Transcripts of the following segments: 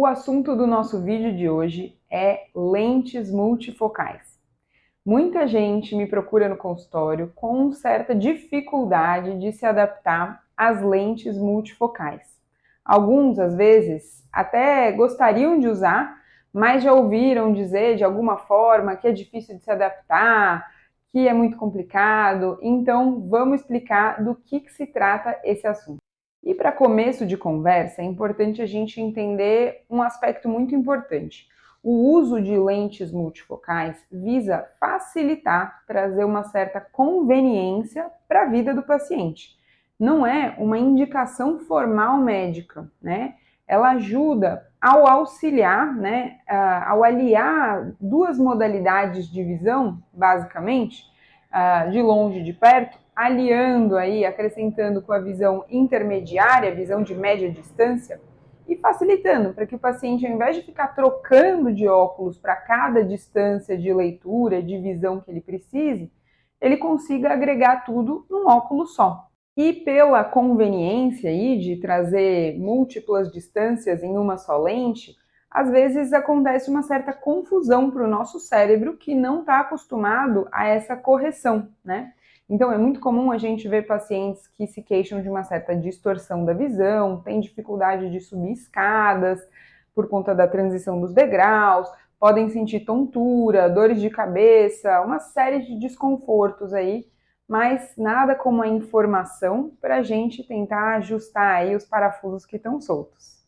O assunto do nosso vídeo de hoje é lentes multifocais. Muita gente me procura no consultório com certa dificuldade de se adaptar às lentes multifocais. Alguns, às vezes, até gostariam de usar, mas já ouviram dizer de alguma forma que é difícil de se adaptar, que é muito complicado. Então, vamos explicar do que se trata esse assunto. E para começo de conversa, é importante a gente entender um aspecto muito importante. O uso de lentes multifocais visa facilitar, trazer uma certa conveniência para a vida do paciente. Não é uma indicação formal médica, né? Ela ajuda ao auxiliar, né, ao aliar duas modalidades de visão, basicamente, de longe e de perto, aliando aí, acrescentando com a visão intermediária, visão de média distância, e facilitando para que o paciente, ao invés de ficar trocando de óculos para cada distância de leitura, de visão que ele precise, ele consiga agregar tudo num óculos só. E pela conveniência aí de trazer múltiplas distâncias em uma só lente, às vezes acontece uma certa confusão para o nosso cérebro que não está acostumado a essa correção, né? Então é muito comum a gente ver pacientes que se queixam de uma certa distorção da visão, tem dificuldade de subir escadas por conta da transição dos degraus, podem sentir tontura, dores de cabeça, uma série de desconfortos aí, mas nada como a informação para a gente tentar ajustar aí os parafusos que estão soltos.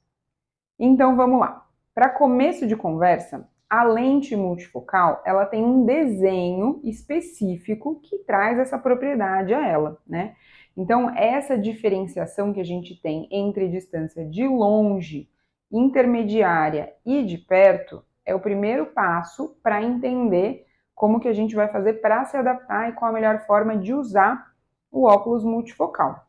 Então vamos lá. Para começo de conversa, a lente multifocal, ela tem um desenho específico que traz essa propriedade a ela, né? Então, essa diferenciação que a gente tem entre distância de longe, intermediária e de perto é o primeiro passo para entender como que a gente vai fazer para se adaptar e qual a melhor forma de usar o óculos multifocal.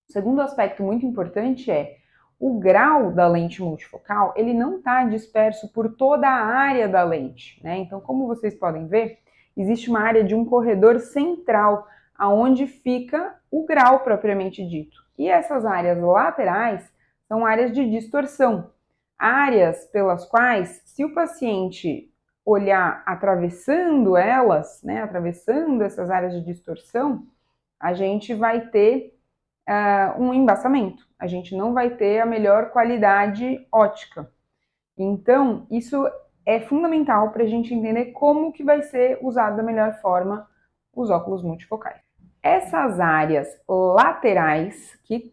O segundo aspecto muito importante é o grau da lente multifocal, ele não está disperso por toda a área da lente, né? Então, como vocês podem ver, existe uma área de um corredor central, aonde fica o grau propriamente dito. E essas áreas laterais são áreas de distorção, áreas pelas quais, se o paciente olhar atravessando elas, né, atravessando essas áreas de distorção, a gente vai ter um embaçamento. A gente não vai ter a melhor qualidade ótica. Então, isso é fundamental para a gente entender como que vai ser usado da melhor forma os óculos multifocais. Essas áreas laterais que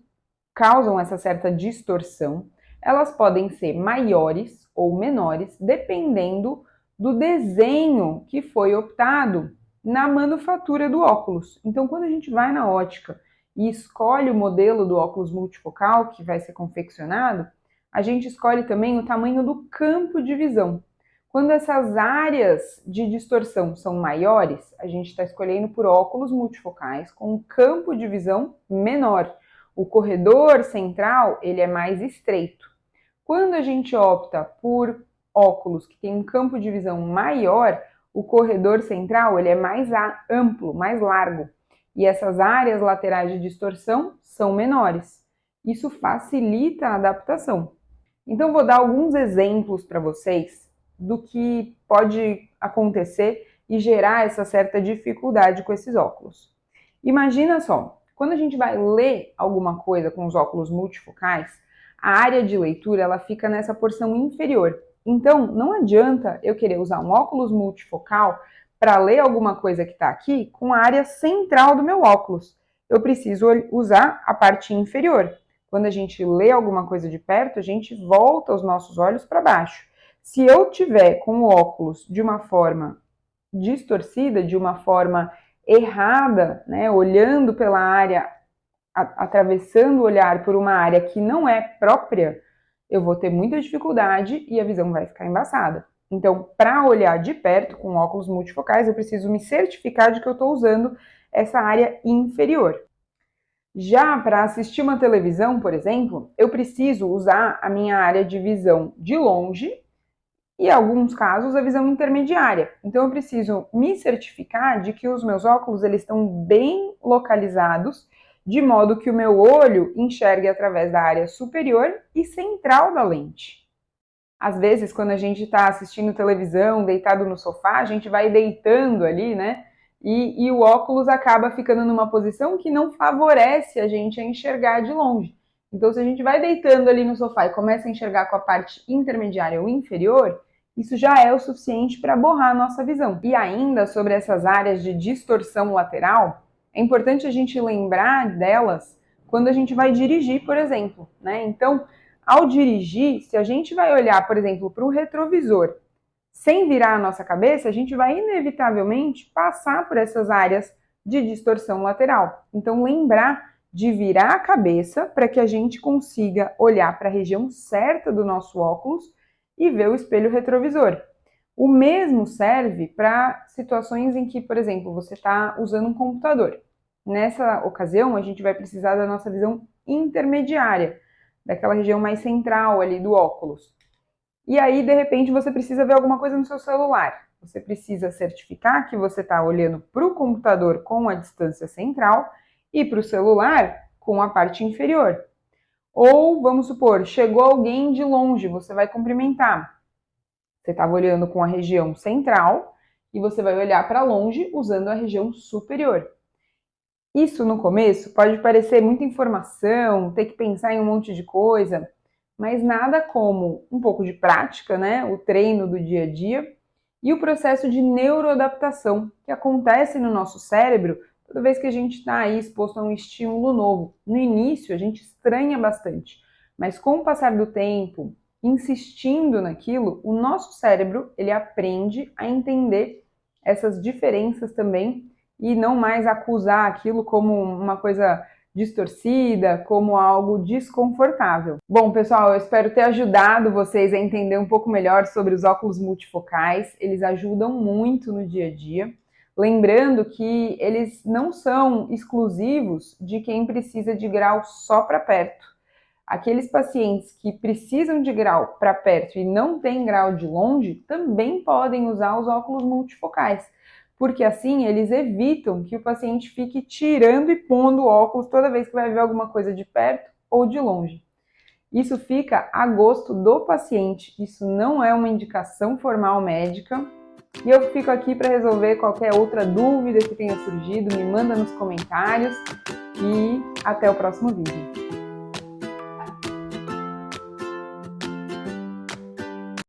causam essa certa distorção, elas podem ser maiores ou menores, dependendo do desenho que foi optado na manufatura do óculos. Então, quando a gente vai na ótica e escolhe o modelo do óculos multifocal que vai ser confeccionado, a gente escolhe também o tamanho do campo de visão. Quando essas áreas de distorção são maiores, a gente está escolhendo por óculos multifocais com um campo de visão menor. O corredor central, ele é mais estreito. Quando a gente opta por óculos que tem um campo de visão maior, o corredor central, ele é mais amplo, mais largo. E essas áreas laterais de distorção são menores. Isso facilita a adaptação. Então, vou dar alguns exemplos para vocês do que pode acontecer e gerar essa certa dificuldade com esses óculos. Imagina só, quando a gente vai ler alguma coisa com os óculos multifocais, a área de leitura ela fica nessa porção inferior. Então, não adianta eu querer usar um óculos multifocal para ler alguma coisa que está aqui com a área central do meu óculos. Eu preciso usar a parte inferior. Quando a gente lê alguma coisa de perto, a gente volta os nossos olhos para baixo. Se eu tiver com o óculos de uma forma distorcida, de uma forma errada, né, olhando pela área, atravessando o olhar por uma área que não é própria, eu vou ter muita dificuldade e a visão vai ficar embaçada. Então, para olhar de perto com óculos multifocais, eu preciso me certificar de que eu estou usando essa área inferior. Já para assistir uma televisão, por exemplo, eu preciso usar a minha área de visão de longe e, em alguns casos, a visão intermediária. Então, eu preciso me certificar de que os meus óculos eles estão bem localizados, de modo que o meu olho enxergue através da área superior e central da lente. Às vezes, quando a gente está assistindo televisão, deitado no sofá, a gente vai deitando ali, né? E o óculos acaba ficando numa posição que não favorece a gente a enxergar de longe. Então, se a gente vai deitando ali no sofá e começa a enxergar com a parte intermediária ou inferior, isso já é o suficiente para borrar a nossa visão. E ainda sobre essas áreas de distorção lateral, é importante a gente lembrar delas quando a gente vai dirigir, por exemplo, né? Então, ao dirigir, se a gente vai olhar, por exemplo, para o retrovisor sem virar a nossa cabeça, a gente vai inevitavelmente passar por essas áreas de distorção lateral. Então, lembrar de virar a cabeça para que a gente consiga olhar para a região certa do nosso óculos e ver o espelho retrovisor. O mesmo serve para situações em que, por exemplo, você está usando um computador. Nessa ocasião, a gente vai precisar da nossa visão intermediária, daquela região mais central ali do óculos. E aí, de repente, você precisa ver alguma coisa no seu celular. Você precisa certificar que você está olhando para o computador com a distância central e para o celular com a parte inferior. Ou, vamos supor, chegou alguém de longe, você vai cumprimentar. Você estava olhando com a região central e você vai olhar para longe usando a região superior. Isso no começo pode parecer muita informação, ter que pensar em um monte de coisa, mas nada como um pouco de prática, né? O treino do dia a dia e o processo de neuroadaptação que acontece no nosso cérebro toda vez que a gente está aí exposto a um estímulo novo. No início a gente estranha bastante, mas com o passar do tempo, insistindo naquilo, o nosso cérebro ele aprende a entender essas diferenças também e não mais acusar aquilo como uma coisa distorcida, como algo desconfortável. Bom, pessoal, eu espero ter ajudado vocês a entender um pouco melhor sobre os óculos multifocais. Eles ajudam muito no dia a dia. Lembrando que eles não são exclusivos de quem precisa de grau só para perto. Aqueles pacientes que precisam de grau para perto e não têm grau de longe também podem usar os óculos multifocais, porque assim eles evitam que o paciente fique tirando e pondo o óculos toda vez que vai ver alguma coisa de perto ou de longe. Isso fica a gosto do paciente, isso não é uma indicação formal médica. E eu fico aqui para resolver qualquer outra dúvida que tenha surgido, me manda nos comentários e até o próximo vídeo.